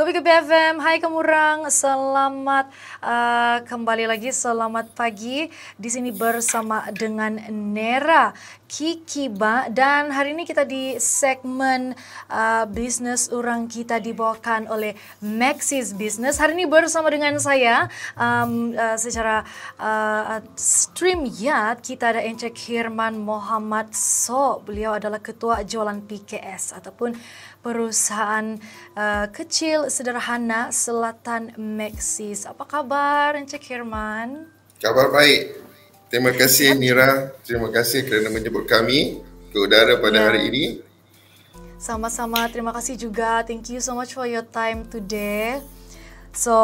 Kopi Kopi FM, hai Kamurang, selamat kembali lagi, selamat pagi. Di sini bersama dengan Nera, Kikiba, dan hari ini kita di segmen bisnis orang kita dibawakan oleh Maxis Business. Hari ini bersama dengan saya secara StreamYard kita ada Encik Hirman Muhammad So. Beliau adalah Ketua Jualan PKS ataupun perusahaan kecil sederhana Selatan Maxis. Apa kabar Encik Hirman? Kabar baik. Terima kasih Nira. Terima kasih kerana menyebut kami ke udara pada hari ini. Sama-sama, terima kasih juga. Thank you so much for your time today. So,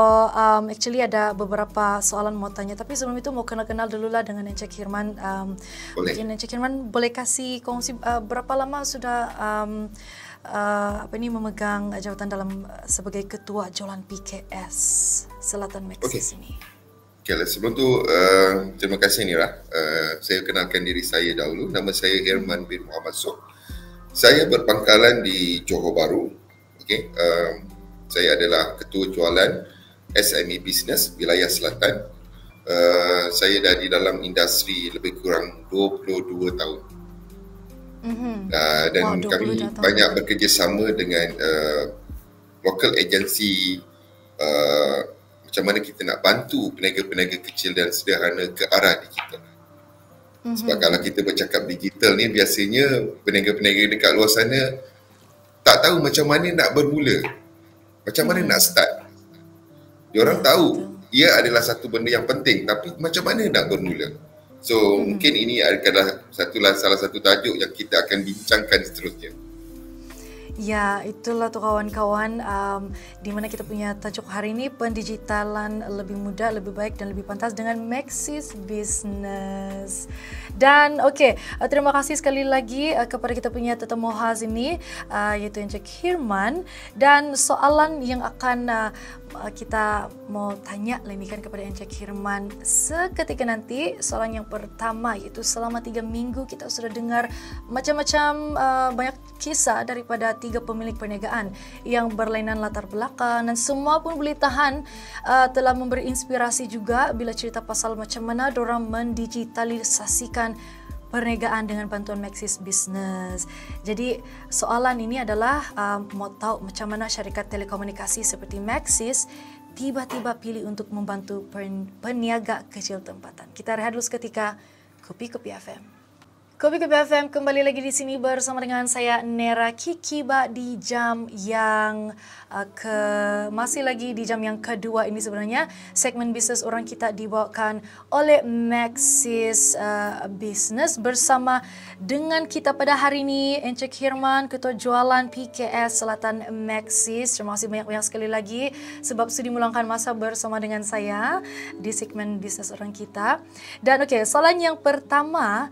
actually ada beberapa soalan mau tanya, tapi sebelum itu mau kenal-kenal dulu lah dengan Encik Hirman. Boleh. Mungkin Encik Hirman boleh kasih kongsi berapa lama sudah memegang jawatan dalam sebagai Ketua Jualan PKS Selatan Maxis ini. Okay, sebelum tu terima kasih Nira. Saya kenalkan diri saya dahulu. Nama saya Hirman bin Muhammad So. Saya berpangkalan di Johor Bahru. Okay. Saya adalah Ketua Jualan SME Business Wilayah Selatan. Saya dah di dalam industri lebih kurang 22 tahun. Dan kami banyak bekerjasama dengan local agency, macam mana kita nak bantu peniaga-peniaga kecil dan sederhana ke arah digital. Sebab kalau kita bercakap digital ni, biasanya peniaga-peniaga dekat luar sana tak tahu macam mana nak bermula, macam mana nak start. Diorang tahu ia adalah satu benda yang penting, tapi macam mana nak bermula. So mungkin ini adalah salah satu tajuk yang kita akan bincangkan seterusnya. Ya, itulah tuh kawan-kawan, di mana kita punya tajuk hari ini, pendigitalan lebih mudah, lebih baik dan lebih pantas dengan Maxis Business. Dan terima kasih sekali lagi kepada kita punya tetamu khas ini, yaitu Encik Hirman. Dan soalan yang akan kita mau tanya ini kan kepada Encik Hirman seketika nanti. Soalan yang pertama, yaitu selama 3 minggu kita sudah dengar macam-macam banyak kisah daripada 3 pemilik perniagaan yang berlainan latar belakang, dan semua pun boleh tahan telah memberi inspirasi juga bila cerita pasal macam mana dorang mendigitalisasikan perniagaan dengan bantuan Maxis Business. Jadi soalan ini adalah mau tahu macam mana syarikat telekomunikasi seperti Maxis tiba-tiba pilih untuk membantu peniaga kecil tempatan. Kita rehat dulu seketika. Kopi Kopi FM. Kopi Kopi FM kembali lagi di sini bersama dengan saya Nera Kikiba di jam yang masih lagi di jam yang kedua ini. Sebenarnya segmen bisnis orang kita dibawakan oleh Maxis Business bersama dengan kita pada hari ini Encik Hirman, Ketua Jualan PKS Selatan Maxis. Terima kasih banyak-banyak sekali lagi sebab sudah meluangkan masa bersama dengan saya di segmen bisnis orang kita. Dan soalan yang pertama,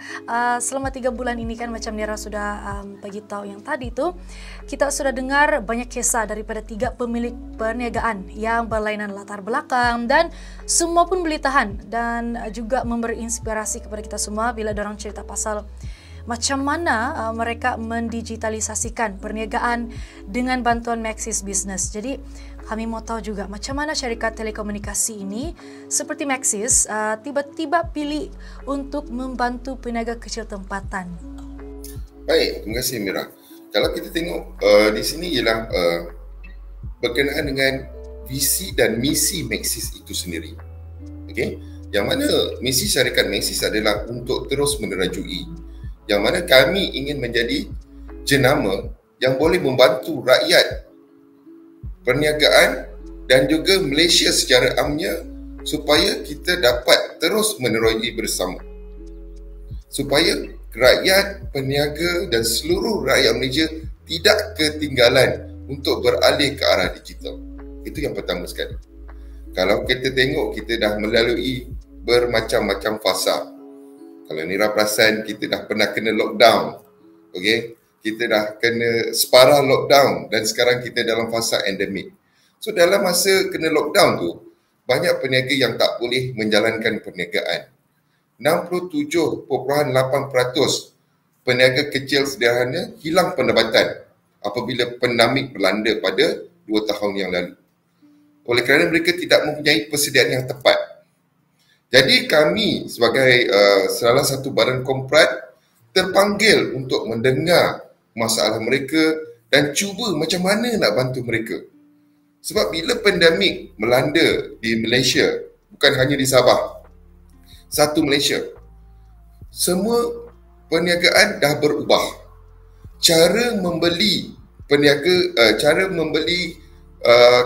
selama 3 bulan ini kan macam Nera sudah bagi tahu yang tadi tu, kita sudah dengar banyak kisah daripada 3 pemilik perniagaan yang berlainan latar belakang, dan semua pun boleh tahan dan juga memberi inspirasi kepada kita semua bila dorang cerita pasal macam mana mereka mendigitalisasikan perniagaan dengan bantuan Maxis Business. Jadi kami mau tahu juga macam mana syarikat telekomunikasi ini seperti Maxis tiba-tiba pilih untuk membantu peniaga kecil tempatan. Baik, terima kasih Mira. Kalau kita tengok di sini ialah berkenaan dengan visi dan misi Maxis itu sendiri. Okey, yang mana misi syarikat Maxis adalah untuk terus menerajui, yang mana kami ingin menjadi jenama yang boleh membantu rakyat perniagaan dan juga Malaysia secara amnya, supaya kita dapat terus menerojui bersama, supaya rakyat, peniaga dan seluruh rakyat Malaysia tidak ketinggalan untuk beralih ke arah digital. Itu yang pertama sekali. Kalau kita tengok, kita dah melalui bermacam-macam fasa. Kalau Nira perasan, kita dah pernah kena lockdown. Kita dah kena separah lockdown dan sekarang kita dalam fasa endemik. So dalam masa kena lockdown tu, banyak peniaga yang tak boleh menjalankan perniagaan. 67.8% peniaga kecil sederhana hilang pendapatan apabila pandemik melanda pada 2 tahun yang lalu. Oleh kerana mereka tidak mempunyai persediaan yang tepat. Jadi kami sebagai salah satu badan korporat terpanggil untuk mendengar masalah mereka dan cuba macam mana nak bantu mereka. Sebab bila pandemik melanda di Malaysia, bukan hanya di Sabah, satu Malaysia, semua perniagaan dah berubah. Cara membeli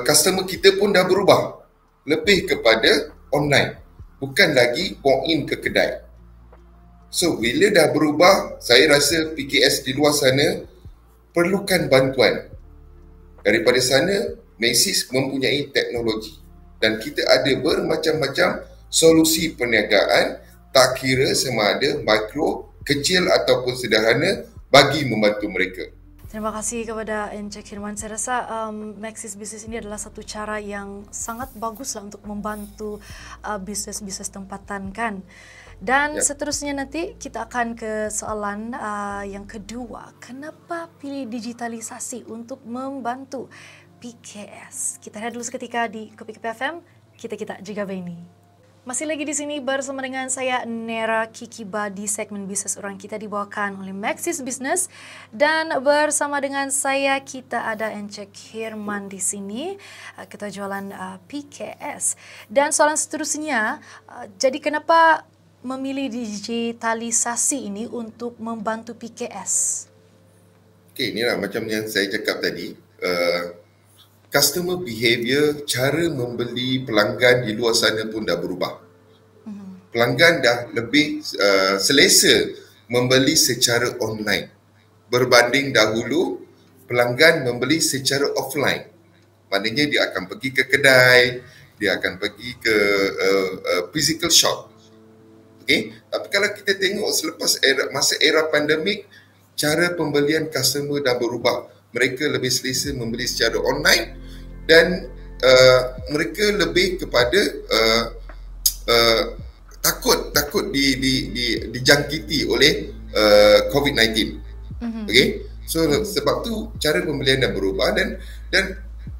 customer kita pun dah berubah. Lebih kepada online. Bukan lagi walk in ke kedai. So, bila dah berubah, saya rasa PKS di luar sana perlukan bantuan. Daripada sana, Maxis mempunyai teknologi. Dan kita ada bermacam-macam solusi perniagaan, tak kira sama ada mikro, kecil ataupun sederhana bagi membantu mereka. Terima kasih kepada Encik Hirman. Saya rasa Maxis Business ini adalah satu cara yang sangat baguslah untuk membantu bisnes-bisnes tempatan kan. Dan seterusnya nanti kita akan ke soalan yang kedua. Kenapa pilih digitalisasi untuk membantu PKS? Kita lihat dulu seketika di Kopi FM. Kita juga Beni. Masih lagi di sini bersama dengan saya Nera Kikiba di segmen bisnes orang kita dibawakan oleh Maxis Business, dan bersama dengan saya kita ada Encik Hirman di sini, kita jualan PKS. Dan soalan seterusnya, jadi kenapa memilih digitalisasi ini untuk membantu PKS? Okey, inilah macam yang saya cakap tadi. Customer behavior, cara membeli pelanggan di luar sana pun dah berubah. Pelanggan dah lebih selesa membeli secara online berbanding dahulu pelanggan membeli secara offline. Maknanya dia akan pergi ke kedai, dia akan pergi ke physical shop. Okay? Tapi kalau kita tengok selepas masa era pandemik, cara pembelian customer dah berubah. Mereka lebih selesa membeli secara online dan mereka lebih kepada takut dijangkiti oleh COVID-19. Okay? So sebab tu cara pembelian dah berubah dan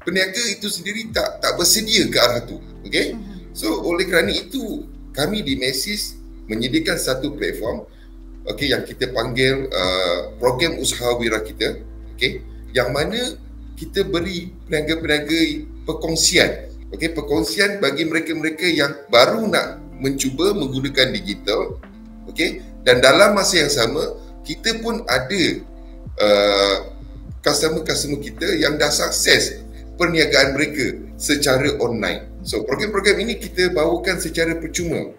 peniaga itu sendiri tak bersedia ke arah tu. Okay? So oleh kerana itu kami di Maxis menyediakan satu platform yang kita panggil program usaha wira kita. Okay? Yang mana kita beri peniaga-peniaga perkongsian. Perkongsian bagi mereka-mereka yang baru nak mencuba menggunakan digital. Dan dalam masa yang sama, kita pun ada customer-customer kita yang dah sukses perniagaan mereka secara online. So, program-program ini kita bawakan secara percuma.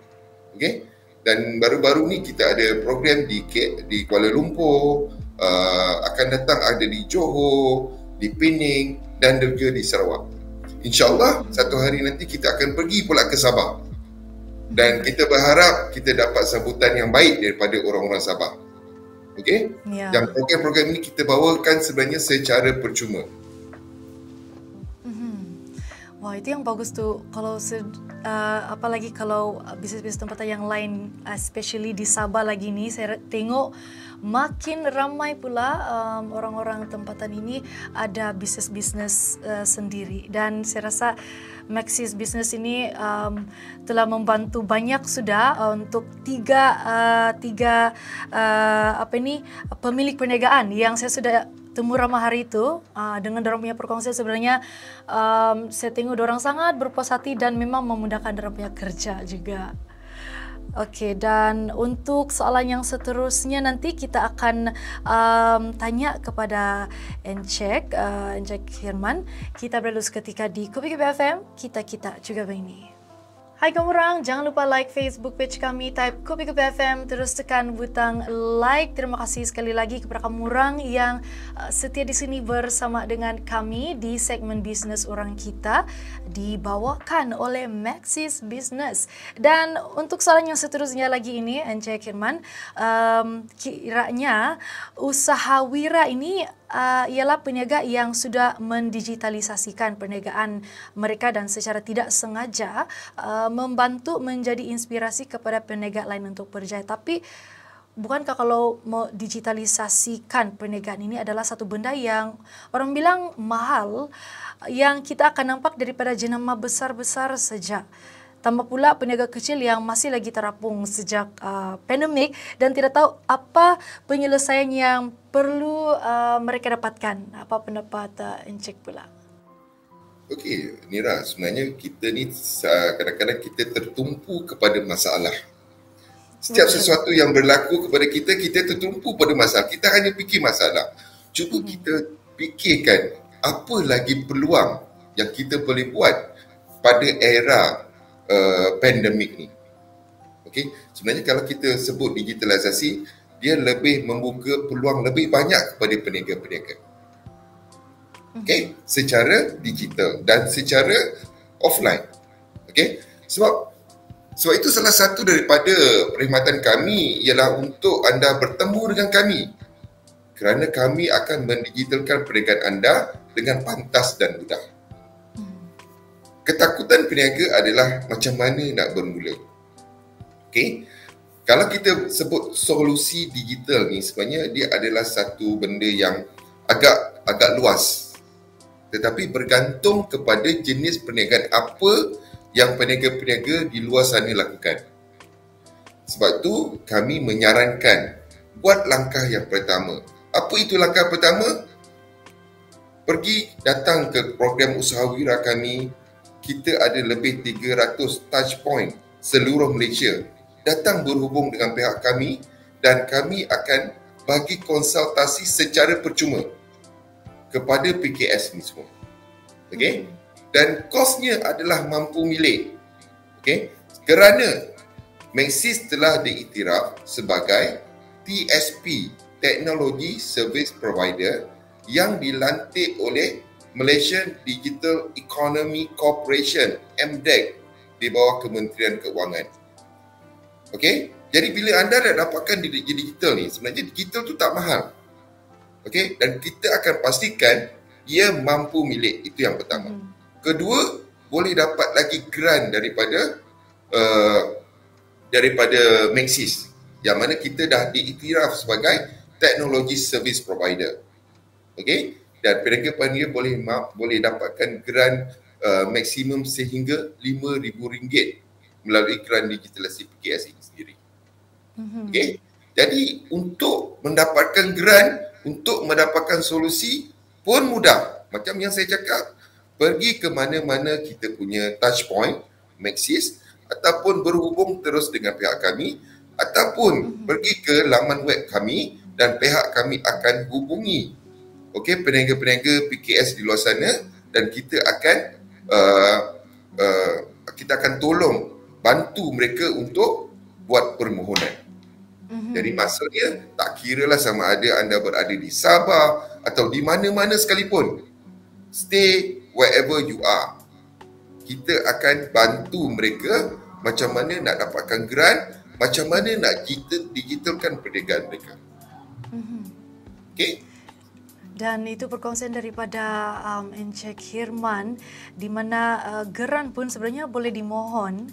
Dan baru-baru ni kita ada program di Kuala Lumpur, akan datang ada di Johor, di Pening dan juga di Sarawak. InsyaAllah satu hari nanti kita akan pergi pula ke Sabah. Dan kita berharap kita dapat sambutan yang baik daripada orang-orang Sabah. Yang program-program ini kita bawakan sebenarnya secara percuma. Wah, itu yang bagus tuh. Kalau apalagi kalau bisnis-bisnis tempatan yang lain, especially di Sabah lagi ni, saya tengok makin ramai pula orang-orang tempatan ini ada bisnis-bisnis sendiri. Dan saya rasa Maxis Business ini telah membantu banyak sudah untuk tiga pemilik perniagaan yang saya sudah temu ramah hari itu. Dengan dorang punya perkongsian sebenarnya saya tengok dorang sangat berpuas hati dan memang memudahkan dorang punya kerja juga. Okey, dan untuk soalan yang seterusnya nanti kita akan tanya kepada Encik Hirman. Kita berlalu seketika di Kopi FM. Kita juga begini. Hai kamu orang, jangan lupa like Facebook page kami, type Kopi FM, terus tekan butang like. Terima kasih sekali lagi kepada kamu orang yang setia di sini bersama dengan kami di segmen bisnes orang kita dibawakan oleh Maxis Business. Dan untuk soalan yang seterusnya lagi ini, Encik Hirman, kiranya usaha wira ini ialah peniaga yang sudah mendigitalisasikan perniagaan mereka dan secara tidak sengaja membantu menjadi inspirasi kepada peniaga lain untuk berjaya. Tapi bukankah kalau mau digitalisasikan perniagaan ini adalah satu benda yang orang bilang mahal, yang kita akan nampak daripada jenama besar-besar saja. Tambah pula peniaga kecil yang masih lagi terapung sejak pandemik dan tidak tahu apa penyelesaian yang perlu mereka dapatkan. Apa pendapat Encik pula? Okey, Nira, sebenarnya kita ni kadang-kadang kita tertumpu kepada masalah. Setiap sesuatu yang berlaku kepada kita, kita tertumpu pada masalah. Kita hanya fikir masalah. Cuba kita fikirkan apa lagi peluang yang kita boleh buat pada era pandemik ni. Okey, sebenarnya kalau kita sebut digitalisasi, dia lebih membuka peluang lebih banyak kepada peniaga-peniaga. Okey, secara digital dan secara offline. Okey, sebab itu salah satu daripada perkhidmatan kami ialah untuk anda bertemu dengan kami, kerana kami akan mendigitalkan perniagaan anda dengan pantas dan mudah. Ketakutan peniaga adalah macam mana nak bermula. Okey, kalau kita sebut solusi digital ni, sebenarnya dia adalah satu benda yang agak luas, tetapi bergantung kepada jenis perniagaan apa yang peniaga-peniaga di luar sana lakukan. Sebab tu kami menyarankan buat langkah yang pertama. Apa itu langkah pertama? Pergi datang ke program Usahawira kami. Kita ada lebih 300 touch point seluruh Malaysia. Datang berhubung dengan pihak kami dan kami akan bagi konsultasi secara percuma kepada PKS ni semua. Okey? Dan kosnya adalah mampu milik. Okey? Kerana Maxis telah diiktiraf sebagai TSP, Technology Service Provider, yang dilantik oleh Malaysian Digital Economy Corporation, MDEC, di bawah Kementerian Keuangan. Okey? Jadi bila anda dah dapatkan digital ni, sebenarnya digital tu tak mahal. Okey? Dan kita akan pastikan ia mampu milik. Itu yang pertama. Kedua, boleh dapat lagi grant daripada Maxis, yang mana kita dah diiktiraf sebagai Technology Service Provider. Okey? Dan peniaga-peniaga boleh dapatkan grant maksimum sehingga RM5,000 melalui grant digitalisasi PKS ini sendiri. Okey? Jadi untuk mendapatkan grant, untuk mendapatkan solusi pun mudah. Macam yang saya cakap, pergi ke mana-mana kita punya touch point Maxis, ataupun berhubung terus dengan pihak kami, ataupun pergi ke laman web kami dan pihak kami akan hubungi peniaga-peniaga PKS di luar sana, dan kita akan tolong bantu mereka untuk buat permohonan. Jadi maksudnya tak kiralah sama ada anda berada di Sabah atau di mana-mana sekalipun, stay wherever you are. Kita akan bantu mereka macam mana nak dapatkan grant, macam mana nak digitalkan perniagaan mereka. Okey. Dan itu perkongsian daripada Encik Hirman, di mana geran pun sebenarnya boleh dimohon.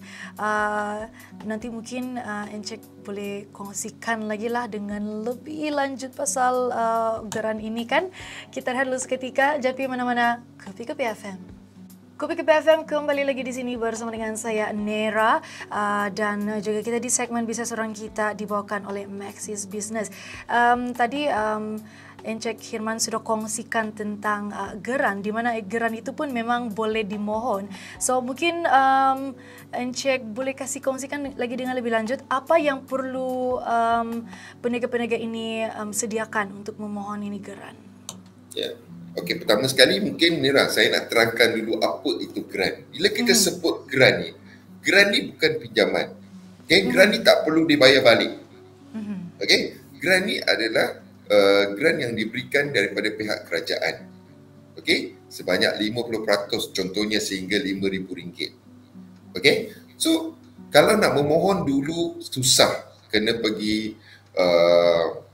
Nanti mungkin Encik boleh kongsikan lagi lah dengan lebih lanjut pasal geran ini kan. Kita rehat dulu seketika, jangan pergi mana-mana. Kopi Kopi FM. Kopi Kopi FM kembali lagi di sini bersama dengan saya Nera, dan juga kita di segmen Bisnes Orang Kita dibawakan oleh Maxis Business. Tadi Encik Hirman sudah kongsikan tentang geran, di mana geran itu pun memang boleh dimohon. So mungkin Encik boleh kasih kongsikan lagi dengan lebih lanjut apa yang perlu peniaga-peniaga ini sediakan untuk memohon ini geran. Ya. Okey, pertama sekali mungkin Nira, saya nak terangkan dulu apa itu grant. Bila kita sebut grant ni bukan pinjaman. Okey, grant ni tak perlu dibayar balik. Okey, grant ni adalah grant yang diberikan daripada pihak kerajaan. Okey, sebanyak 50%, contohnya sehingga RM5,000. Okey, so kalau nak memohon dulu susah, kena pergi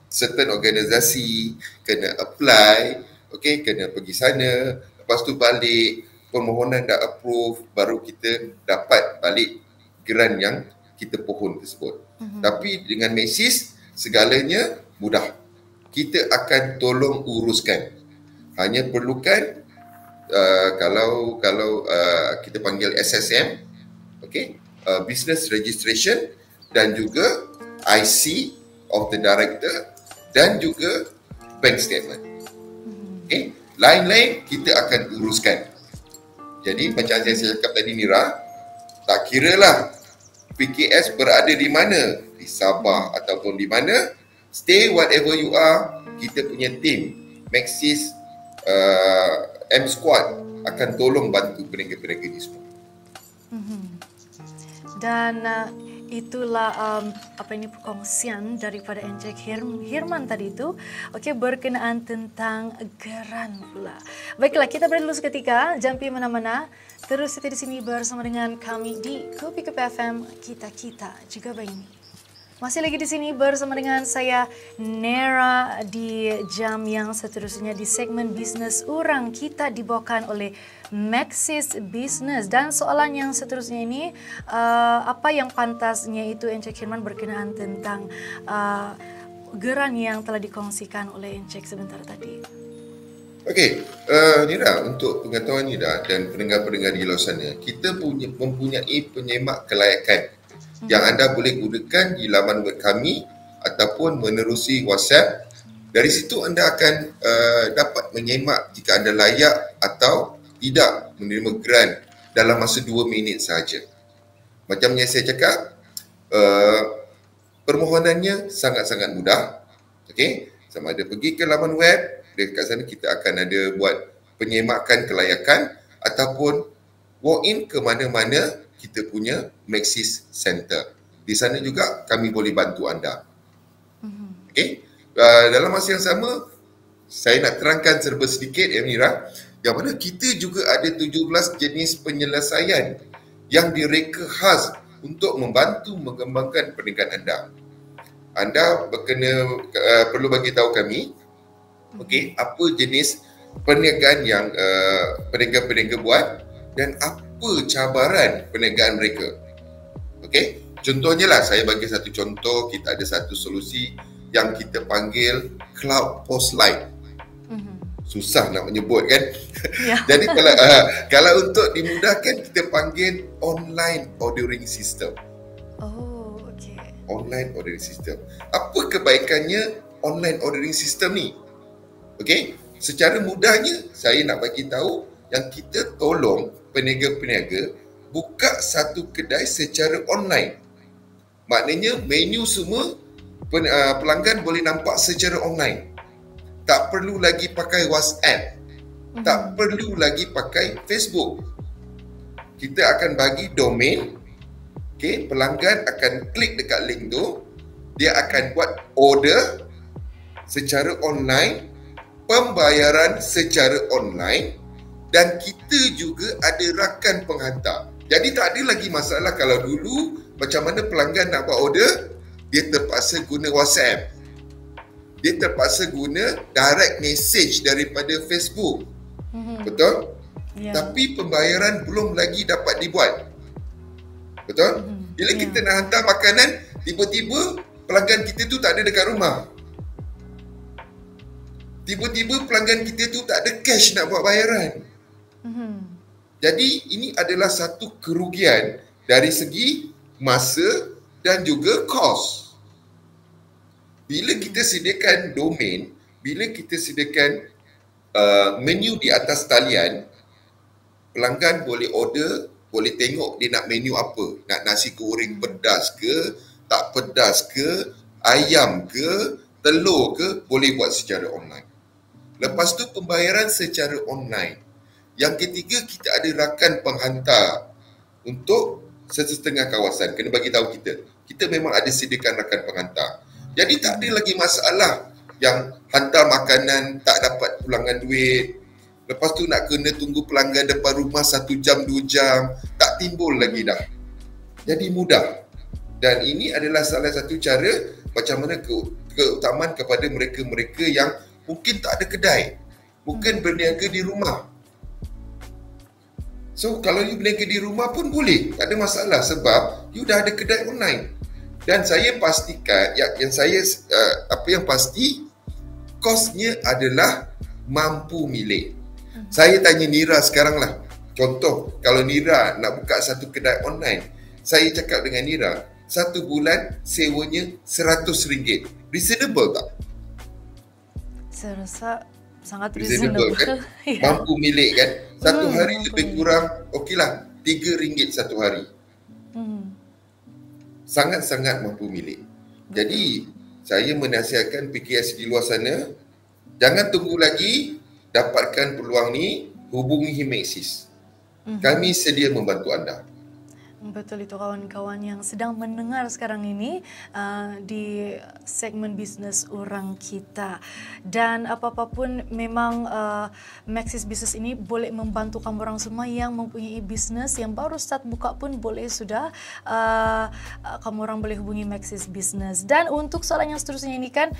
certain organisasi, kena apply. Okey, kena pergi sana, lepas tu balik, permohonan dah approve, baru kita dapat balik grant yang kita pohon tersebut. Tapi dengan Maxis, segalanya mudah. Kita akan tolong uruskan. Hanya perlukan kalau kita panggil SSM, okay, business registration dan juga IC of the director dan juga bank statement. Okay, lain-lain kita akan uruskan. Jadi macam saya cakap tadi Mira, tak kiralah PKS berada di mana, di Sabah ataupun di mana, stay whatever you are, kita punya team Maxis M Squad akan tolong bantu peniaga-peniaga ni semua. Dan itulah perkongsian daripada Encik Hirman tadi itu, okey, berkenaan tentang geran pula. Baiklah, kita berhenti dulu seketika, jangan pergi mana-mana. Terus stay di sini bersama dengan kami di Kopi Kopi FM, kita juga begini. Masih lagi di sini bersama dengan saya Nera di jam yang seterusnya di segmen bisnes orang kita dibawakan oleh Maxis Business. Dan soalan yang seterusnya ini, apa yang pantasnya itu Encik Hirman berkenaan tentang geran yang telah dikongsikan oleh Encik sebentar tadi. Okey, Nira, untuk pengetahuan Nira dan pendengar-pendengar di luar sana, kita mempunyai penyemak kelayakan yang anda boleh gunakan di laman web kami ataupun menerusi WhatsApp. Dari situ anda akan dapat menyemak jika anda layak atau tidak menerima grant dalam masa 2 minit sahaja. Macam yang saya cakap, permohonannya sangat-sangat mudah. Okey, sama ada pergi ke laman web, dekat sana kita akan ada buat penyemakan kelayakan ataupun walk in ke mana-mana kita punya Maxis Center. Di sana juga kami boleh bantu anda. Okey, dalam masa yang sama, saya nak terangkan serba sedikit Mira, yang mana kita juga ada 17 jenis penyelesaian yang direka khas untuk membantu mengembangkan perniagaan anda. Anda perlu bagi tahu kami, okey, apa jenis perniagaan yang peniaga-peniaga buat dan apa cabaran perniagaan mereka. Okey, contohnya lah, saya bagi satu contoh, kita ada satu solusi yang kita panggil Cloud Post Light. Susah nak menyebut kan? Yeah. Jadi kalau untuk dimudahkan, kita panggil online ordering system. Oh, okey. Online ordering system. Apa kebaikannya online ordering system ni? Okey, secara mudahnya saya nak bagi tahu yang kita tolong peniaga-peniaga buka satu kedai secara online. Maknanya menu semua pelanggan boleh nampak secara online. Tak perlu lagi pakai WhatsApp. Tak perlu lagi pakai Facebook. Kita akan bagi domain. Okay, pelanggan akan klik dekat link tu. Dia akan buat order secara online, pembayaran secara online, dan kita juga ada rakan penghantar. Jadi tak ada lagi masalah kalau dulu macam mana pelanggan nak buat order, dia terpaksa guna WhatsApp. Dia terpaksa guna direct message daripada Facebook. Betul? Yeah. Tapi pembayaran belum lagi dapat dibuat. Betul? Bila kita nak hantar makanan, tiba-tiba pelanggan kita tu tak ada dekat rumah. Tiba-tiba pelanggan kita tu tak ada cash nak buat bayaran. Jadi ini adalah satu kerugian dari segi masa dan juga kos. Bila kita sediakan domain, bila kita sediakan menu di atas talian, pelanggan boleh order, boleh tengok dia nak menu apa. Nak nasi goreng pedas ke, tak pedas ke, ayam ke, telur ke, boleh buat secara online. Lepas tu pembayaran secara online. Yang ketiga, kita ada rakan penghantar untuk setengah kawasan. Kena bagi tahu kita memang ada sediakan rakan penghantar. Jadi tak ada lagi masalah yang hantar makanan tak dapat pulangan duit. Lepas tu nak kena tunggu pelanggan depan rumah 1 jam 2 jam, tak timbul lagi dah. Jadi mudah. Dan ini adalah salah satu cara macam mana keutamaan kepada mereka-mereka yang mungkin tak ada kedai, mungkin berniaga di rumah. So kalau you berniaga di rumah pun boleh, tak ada masalah sebab you dah ada kedai online. Dan saya pastikan apa yang pasti kosnya adalah mampu milik. Saya tanya Nira sekarang lah. Contoh, kalau Nira nak buka satu kedai online, saya cakap dengan Nira, 1 bulan sewanya RM100. Reasonable tak? Saya rasa sangat Reasonable reasonable. kan? Ya. Mampu milik kan? Satu hari mampu lebih milik. kurang, okeylah, RM3 satu hari. Sangat-sangat mampu milik. Jadi, saya menasihatkan PKS di luar sana, jangan tunggu lagi, dapatkan peluang ni, hubungi Himaxis. Kami sedia membantu anda. Betul itu kawan-kawan yang sedang mendengar sekarang ini di segmen bisnes orang kita. Dan apa-apa pun memang Maxis Business ini boleh membantu kamu orang semua yang mempunyai bisnes yang baru start buka pun boleh sudah kamu orang boleh hubungi Maxis Business. Dan untuk soalan yang seterusnya ini kan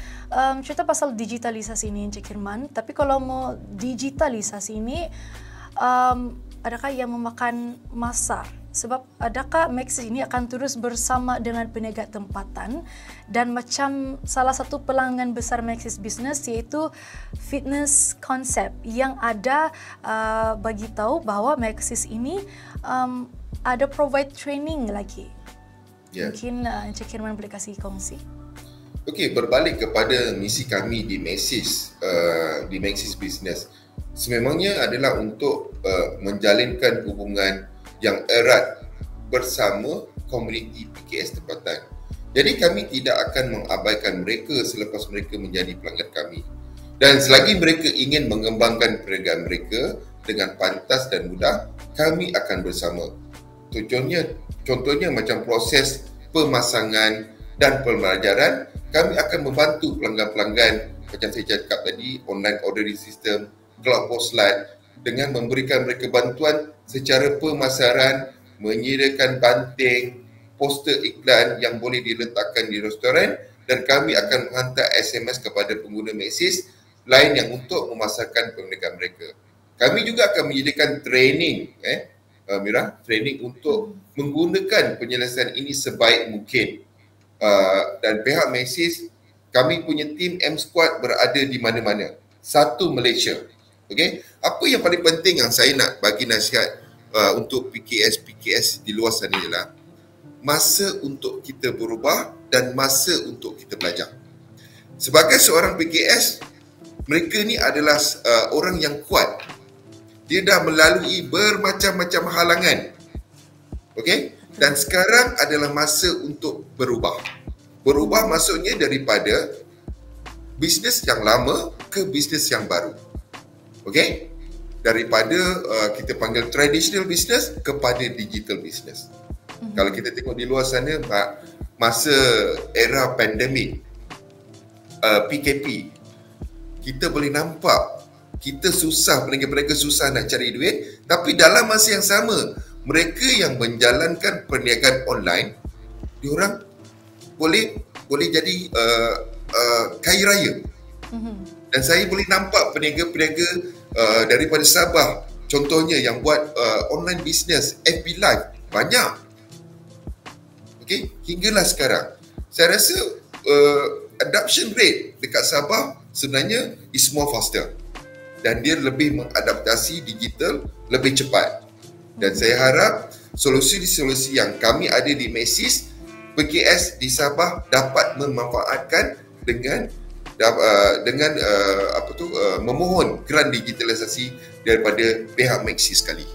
cerita pasal digitalisasi ini Encik Hirman. Tapi kalau mau digitalisasi ini adakah yang memakan masa? Sebab adakah Maxis ini akan terus bersama dengan peniaga tempatan dan macam salah satu pelanggan besar Maxis Business iaitu Fitness Concept yang ada bagi tahu bahawa Maxis ini ada provide training lagi. Mungkin Encik Hirman boleh kasih kongsi. Okey, berbalik kepada misi kami di Maxis Business. Sememangnya adalah untuk menjalinkan hubungan yang erat bersama komuniti PKS tempatan. Jadi kami tidak akan mengabaikan mereka selepas mereka menjadi pelanggan kami. Dan selagi mereka ingin mengembangkan perniagaan mereka dengan pantas dan mudah, kami akan bersama. Contohnya macam proses pemasangan dan pembelajaran, kami akan membantu pelanggan-pelanggan macam saya cakap tadi, online ordering system, cloud postline, dengan memberikan mereka bantuan secara pemasaran, menyediakan banting, poster iklan yang boleh diletakkan di restoran, dan kami akan menghantar SMS kepada pengguna Maxis lain yang untuk memasarkan perniagaan mereka. Kami juga akan menyediakan training, Mira, training untuk menggunakan penyelesaian ini sebaik mungkin. Dan pihak Maxis, kami punya tim M Squad berada di mana-mana. Satu Malaysia. Okay? Apa yang paling penting yang saya nak bagi nasihat untuk PKS di luar sana ialah masa untuk kita berubah dan masa untuk kita belajar. Sebagai seorang PKS, mereka ni adalah orang yang kuat. Dia dah melalui bermacam-macam halangan. Okay? Dan sekarang adalah masa untuk berubah. Berubah maksudnya daripada bisnes yang lama ke bisnes yang baru. Okay? Daripada kita panggil traditional business kepada digital business. Kalau kita tengok di luar sana, masa era pandemik, PKP, kita boleh nampak kita susah, peniaga-peniaga susah nak cari duit, tapi dalam masa yang sama, mereka yang menjalankan perniagaan online, diorang boleh jadi kaya raya. Dan saya boleh nampak peniaga-peniaga daripada Sabah, contohnya yang buat online business, FB Live, banyak. Okay, hinggalah sekarang. Saya rasa adoption rate dekat Sabah sebenarnya is more faster. Dan dia lebih mengadaptasi digital lebih cepat. Dan saya harap solusi-solusi yang kami ada di Maxis, PKS di Sabah dapat memanfaatkan dengan memohon grant digitalisasi daripada pihak Maxis sekali.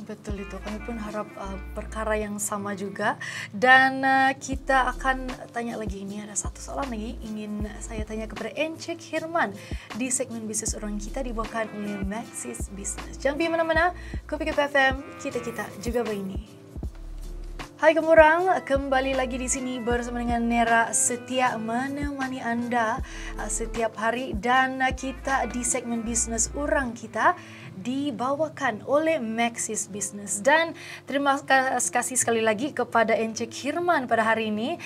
Betul itu, kami pun harap perkara yang sama juga. Dan kita akan tanya lagi, ini ada satu soalan lagi ingin saya tanya kepada Encik Hirman di segmen bisnis orang kita dibawakan oleh Maxis Business. Jangan pergi mana-mana, Kopi FM, kita juga begini. Hai kamu orang, kembali lagi di sini bersama dengan Nera setia menemani Anda setiap hari, dan kita di segmen bisnes orang kita dibawakan oleh Maxis Business. Dan terima kasih sekali lagi kepada Encik Hirman pada hari ini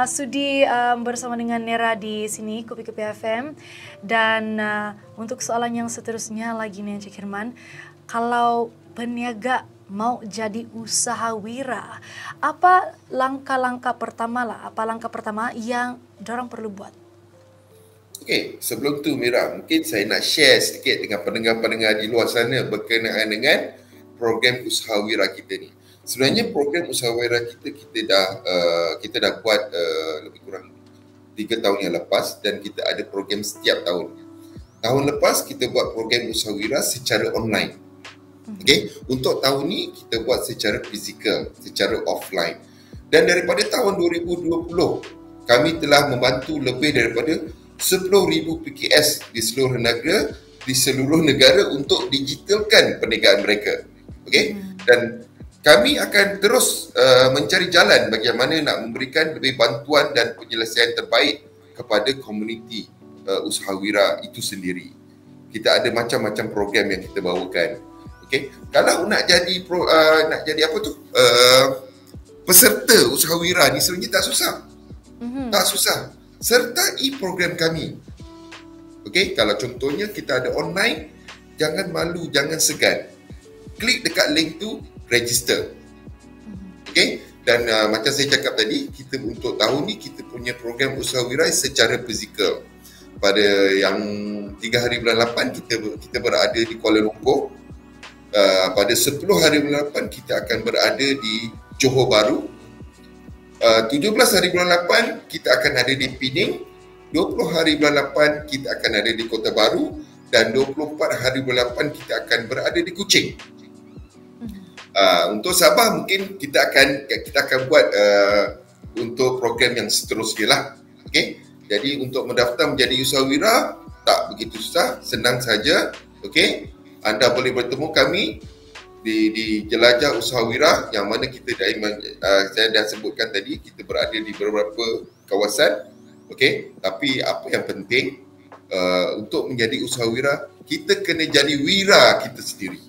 sudi bersama dengan Nera di sini Kopi FM. Dan untuk soalan yang seterusnya lagi nih Encik Hirman, kalau peniaga mau jadi usahawira, apa langkah-langkah pertama apa langkah pertama yang dorang perlu buat? Okey, sebelum tu Mira, mungkin saya nak share sedikit dengan pendengar-pendengar di luar sana berkenaan dengan program usahawira kita ni. Sebenarnya program usahawira kita dah buat lebih kurang 3 tahun yang lepas, dan kita ada program setiap tahun. Tahun lepas kita buat program usahawira secara online. Okey, untuk tahun ni kita buat secara fizikal, secara offline. Dan daripada tahun 2020, kami telah membantu lebih daripada 10,000 PKS di seluruh negara untuk digitalkan perniagaan mereka. Okey, dan kami akan terus mencari jalan bagaimana nak memberikan lebih bantuan dan penyelesaian terbaik kepada komuniti usahawira itu sendiri. Kita ada macam-macam program yang kita bawakan. Okey, kalau nak jadi peserta usahawira ni sebenarnya tak susah. Tak susah. Sertai program kami. Okey, kalau contohnya kita ada online, jangan malu, jangan segan. Klik dekat link tu, register. Okey, dan macam saya cakap tadi, kita untuk tahun ni kita punya program usahawira secara fizikal. Pada yang 3 hari bulan 8 kita berada di Kuala Lumpur. Pada 10 hari bulan 8 kita akan berada di Johor Bahru. 17 hari bulan 8 kita akan ada di Pening. 20 hari bulan 8 kita akan ada di Kota Baru, dan 24 hari bulan 8 kita akan berada di Kuching. Untuk Sabah mungkin kita akan buat untuk program yang seterusnya lah. Okey. Jadi untuk mendaftar menjadi usahawira tak begitu susah, senang saja. Okey. Anda boleh bertemu kami di Jelajah Usahawira, yang mana kita saya dah sebutkan tadi, kita berada di beberapa kawasan. Okey, tapi apa yang penting untuk menjadi usahawira, kita kena jadi wira kita sendiri.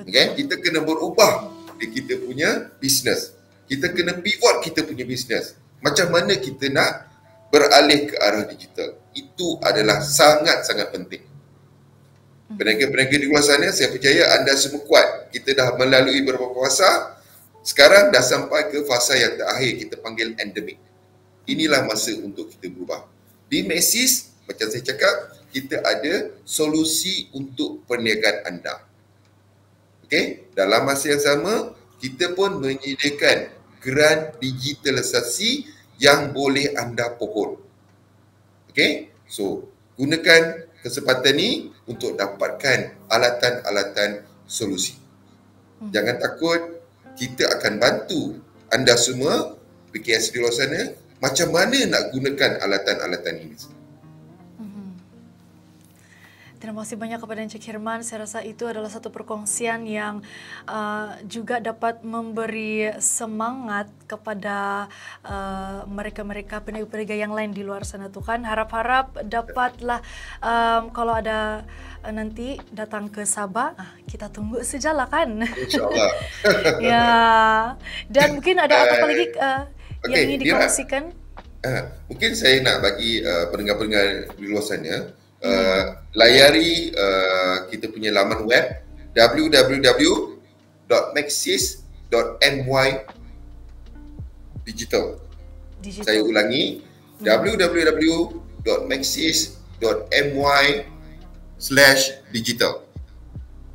Okey, kita kena berubah kita punya bisnes. Kita kena pivot kita punya bisnes. Macam mana kita nak beralih ke arah digital. Itu adalah sangat-sangat penting. Peniaga-peniaga di luar sana, saya percaya anda semua kuat. Kita dah melalui beberapa fasa. Sekarang dah sampai ke fasa yang terakhir, kita panggil endemik. Inilah masa untuk kita berubah. Di Maxis, macam saya cakap, kita ada solusi untuk perniagaan anda. Okey, dalam masa yang sama, kita pun menyediakan geran digitalisasi yang boleh anda pohon. Okey, so gunakan kesempatan ni untuk dapatkan alatan-alatan solusi. Jangan takut, kita akan bantu anda semua PKS di luar sana macam mana nak gunakan alatan-alatan ini. Terima kasih banyak kepada Encik Hirman. Saya rasa itu adalah satu perkongsian yang juga dapat memberi semangat kepada mereka-mereka peniaga-peniaga yang lain di luar sana tu kan. Harap-harap dapatlah kalau ada nanti datang ke Sabah, kita tunggu sajalah kan. InsyaAllah. Ya. Dan mungkin ada apa lagi yang ingin dikongsikan? Mungkin saya nak bagi pendengar-pendengar di luar sana layari kita punya laman web www.maxis.my digital. Saya ulangi, www.maxis.my/digital.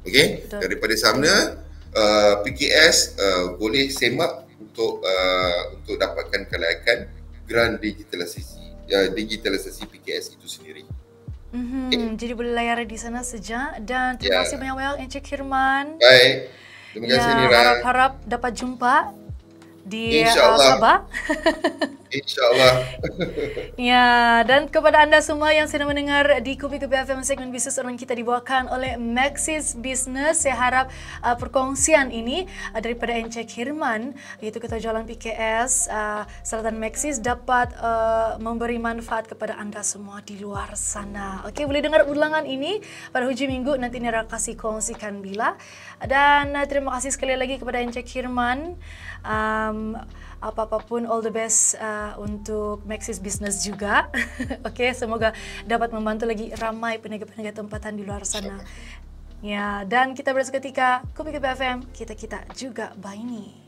Okey, daripada sana PKS boleh semak untuk dapatkan kelayakan geran digitalisasi PKS itu sendiri. Jadi boleh layari di sana saja. Dan terima kasih banyak-banyak Encik Hirman. Baik, terima kasih Nira. Harap-harap dapat jumpa di Sabah. InsyaAllah. Ya, dan kepada anda semua yang sedang mendengar di Kupi-Kupi FM segmen bisnes online kita dibawakan oleh Maxis Business. Saya harap perkongsian ini daripada Encik Hirman, iaitu Ketua Jualan PKS Selatan Maxis, dapat memberi manfaat kepada anda semua di luar sana. Okey, boleh dengar ulangan ini pada hujung minggu, nanti Nira kasih kongsikan bila. Dan terima kasih sekali lagi kepada Encik Hirman. Apa-apapun, all the best untuk Maxis Business juga. Okey, semoga dapat membantu lagi ramai peniaga-peniaga tempatan di luar sana. Ya, dan kita berseketika, Kopi FM, kita juga Baini.